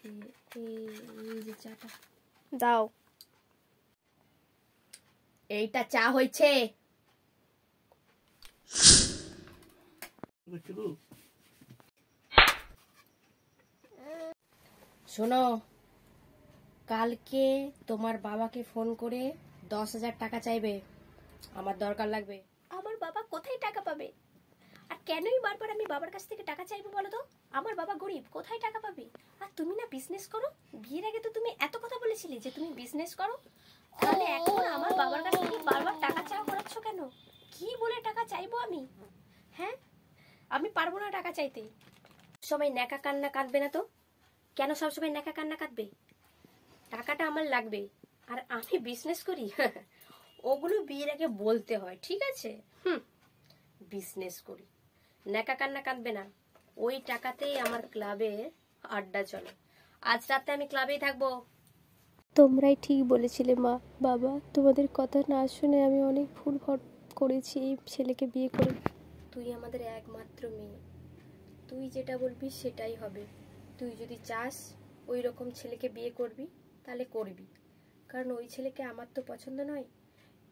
এই যে চাটা দাও। এইটা চা হয়েছে। শোনো, কালকে তোমার বাবাকে ফোন করে 10,000 টাকা চাইবে, আমার দরকার লাগবে। আমার বাবা কোথায় টাকা পাবে? আর কেনই বারবার আমি বাবার কাছ থেকে টাকা চাইবো বলো তো? আমার বাবা গরিব, কোথায় টাকা পাবে? আর তুমি না বিজনেস করো, বিয়ের আগে তো তুমি এত কথা বলেছিলে যে তুমি বিজনেস করো, তাহলে এখন আমার বাবার কাছ থেকে বারবার টাকা চাওয়া করাচ্ছ কেন? কি বলে টাকা চাইবো আমি? হ্যাঁ, আমি পারবো না টাকা চাইতে। সবাই ন্যাকা কান্না কাঁদবে না তো? কেন সবসময় ন্যাকা কান্না কাঁদবে? টাকাটা আমার লাগবে, আর আমি বিজনেস করি। ওগুলো বিয়ের আগে বলতে হয়, ঠিক আছে? বিজনেস করি, ন্যাকা কান্না কাঁদবে না। ওই টাকাতেই আমার ক্লাবে আড্ডা চলে। আজ রাতে আমি ক্লাবেই থাকবো। তোমরাই ঠিক বলেছিলে মা বাবা, তোমাদের কথা না শুনে আমি অনেক ভুল করেছি এই ছেলেকে বিয়ে করে। তুই আমাদের একমাত্র মেয়ে, তুই যেটা বলবি সেটাই হবে। তুই যদি চাস ওই রকম ছেলেকে বিয়ে করবি তাহলে করবি, কারণ ওই ছেলেকে আমার তো পছন্দ নয়।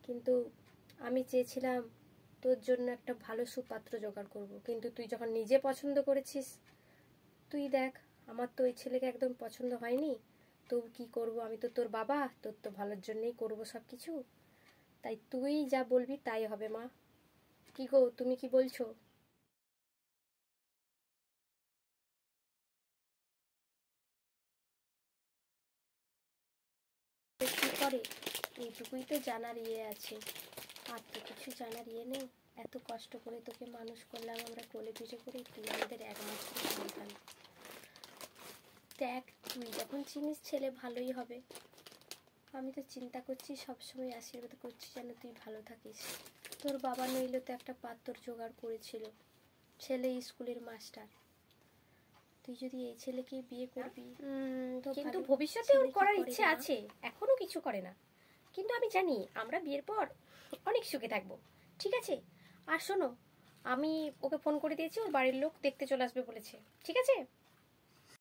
কিন্তু আমি চেয়েছিলাম তোর জন্য একটা ভালো সুপাত্র জোগাড় করব, কিন্তু তুই যখন নিজে পছন্দ করেছিস, তুই দেখ আমার তো ওই ছেলেকে একদম পছন্দ হয়নি। তো কি করব, আমি তো তোর বাবা, তোর তো ভালোর জন্যই করব সব কিছু। তাই তুই যা বলবি তাই হবে মা। কি গো, তুমি কি বলছো? কি করে, এইটুকুই তো জানার ইয়ে আছে, আর তো কিছু জানার ইয়ে নেই। এত কষ্ট করে তোকে মানুষ করলাম আমরা কোলে পিঠে করে, তুই আমাদের একমাত্র সন্তান। দেখ, তুই যখন চিনিস ছেলে ভালোই হবে। আমি তো চিন্তা করছি, সবসময় আশীর্বাদ করছি যেন তুই ভালো থাকিস। তোর বাবা নইলে তো একটা পাত্র জোগাড় করেছিল, ছেলে স্কুলের মাস্টার। তুই যদি এই ছেলেকে বিয়ে করবি, কিন্তু ভবিষ্যতে ওর করার ইচ্ছে আছে, এখনো কিছু করে না, কিন্তু আমি জানি আমরা বিয়ের পর অনেক সুখে থাকবো, ঠিক আছে? আর শোনো, আমি ওকে ফোন করে দিয়েছি, ওর বাড়ির লোক দেখতে চলে আসবে বলেছে, ঠিক আছে?